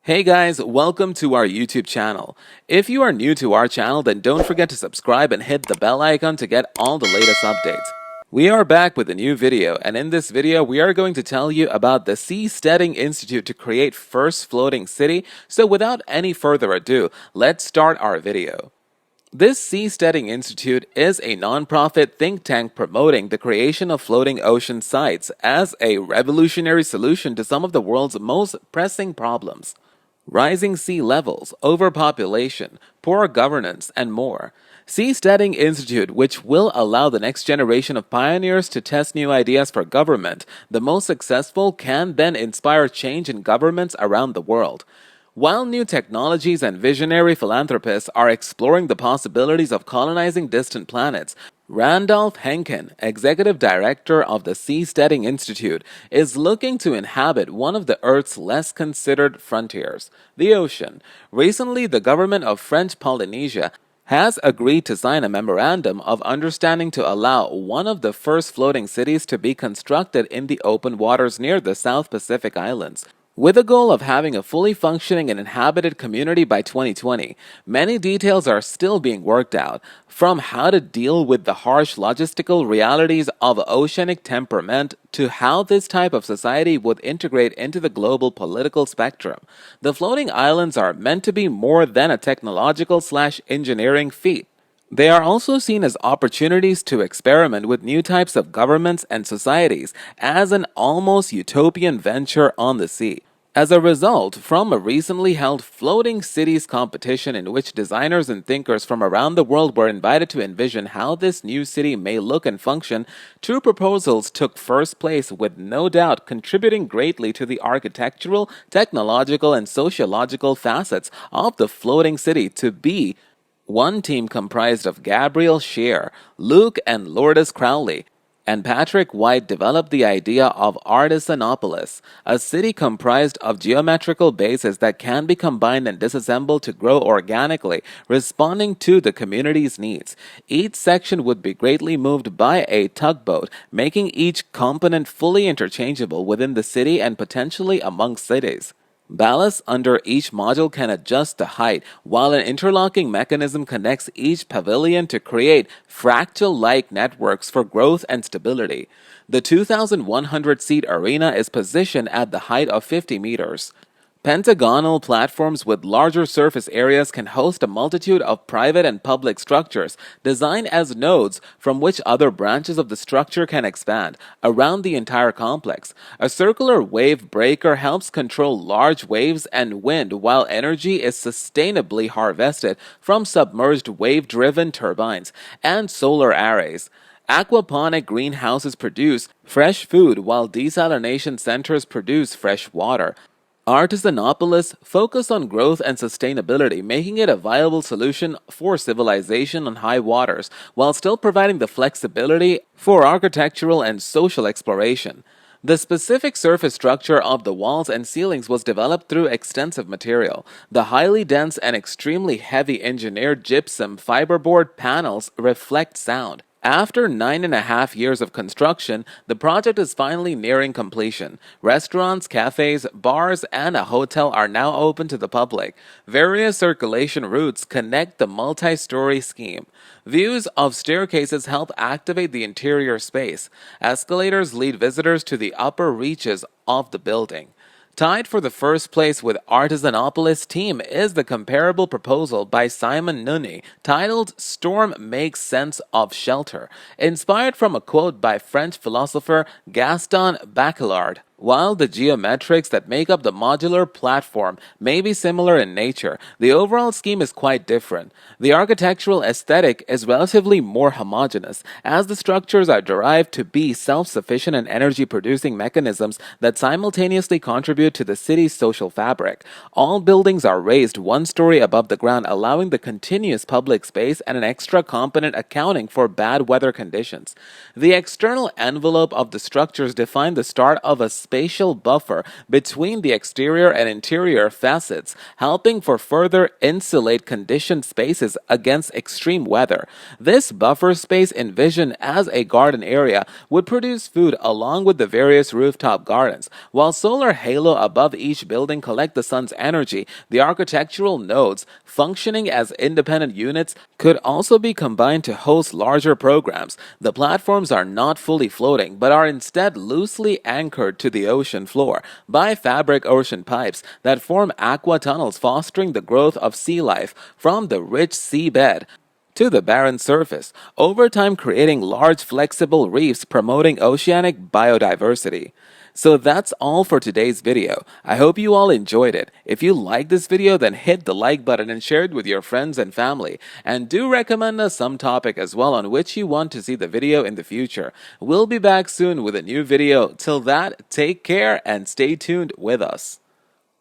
Hey guys, welcome to our YouTube channel. If you are new to our channel, then don't forget to subscribe and hit the bell icon to get all the latest updates. We are back with a new video, and in this video, we are going to tell you about the Seasteading Institute to create first floating city. So without any further ado, let's start our video. This Seasteading Institute is a non-profit think tank promoting the creation of floating ocean sites as a revolutionary solution to some of the world's most pressing problems. Rising sea levels, overpopulation, poor governance, and more. Seasteading Institute, which will allow the next generation of pioneers to test new ideas for government, the most successful can then inspire change in governments around the world. While new technologies and visionary philanthropists are exploring the possibilities of colonizing distant planets, Randolph Hencken, executive director of the Seasteading Institute, is looking to inhabit one of the Earth's less considered frontiers, the ocean. Recently, the government of French Polynesia has agreed to sign a memorandum of understanding to allow one of the first floating cities to be constructed in the open waters near the South Pacific Islands. With the goal of having a fully functioning and inhabited community by 2020, many details are still being worked out, from how to deal with the harsh logistical realities of oceanic temperament to how this type of society would integrate into the global political spectrum. The floating islands are meant to be more than a technological/engineering feat. They are also seen as opportunities to experiment with new types of governments and societies as an almost utopian venture on the sea. As a result, from a recently held floating cities competition in which designers and thinkers from around the world were invited to envision how this new city may look and function, two proposals took first place, with no doubt contributing greatly to the architectural, technological, and sociological facets of the floating city to be. One team comprised of Gabriel Scheer, Luke and Lourdes Crowley, and Patrick White developed the idea of Artisanopolis, a city comprised of geometrical bases that can be combined and disassembled to grow organically, responding to the community's needs. Each section would be greatly moved by a tugboat, making each component fully interchangeable within the city and potentially among cities. Ballast under each module can adjust the height, while an interlocking mechanism connects each pavilion to create fractal-like networks for growth and stability. The 2,100-seat arena is positioned at the height of 50 meters. Pentagonal platforms with larger surface areas can host a multitude of private and public structures designed as nodes from which other branches of the structure can expand around the entire complex. A circular wave breaker helps control large waves and wind, while energy is sustainably harvested from submerged wave-driven turbines and solar arrays. Aquaponic greenhouses produce fresh food, while desalination centers produce fresh water. Artisanopolis focused on growth and sustainability, making it a viable solution for civilization on high waters, while still providing the flexibility for architectural and social exploration. The specific surface structure of the walls and ceilings was developed through extensive material. The highly dense and extremely heavy engineered gypsum fiberboard panels reflect sound. After 9.5 years of construction, the project is finally nearing completion. Restaurants, cafes, bars, and a hotel are now open to the public. Various circulation routes connect the multi-story scheme. Views of staircases help activate the interior space. Escalators lead visitors to the upper reaches of the building. Tied for the first place with Artisanopolis team is the comparable proposal by Simon Nunny titled Storm Makes Sense of Shelter, inspired from a quote by French philosopher Gaston Bachelard. While the geometrics that make up the modular platform may be similar in nature, the overall scheme is quite different. The architectural aesthetic is relatively more homogeneous, as the structures are derived to be self-sufficient and energy-producing mechanisms that simultaneously contribute to the city's social fabric. All buildings are raised one story above the ground, allowing the continuous public space and an extra component accounting for bad weather conditions. The external envelope of the structures define the start of a spatial buffer between the exterior and interior facets, helping for further insulate conditioned spaces against extreme weather. This buffer space, envisioned as a garden area, would produce food along with the various rooftop gardens. While solar halo above each building collect the sun's energy, the architectural nodes, functioning as independent units, could also be combined to host larger programs. The platforms are not fully floating, but are instead loosely anchored to the ocean floor by fabric ocean pipes that form aqua tunnels, fostering the growth of sea life from the rich seabed to the barren surface, over time creating large flexible reefs promoting oceanic biodiversity. So that's all for today's video. I hope you all enjoyed it. If you liked this video, then hit the like button and share it with your friends and family. And do recommend us some topic as well on which you want to see the video in the future. We'll be back soon with a new video. Till that, take care and stay tuned with us.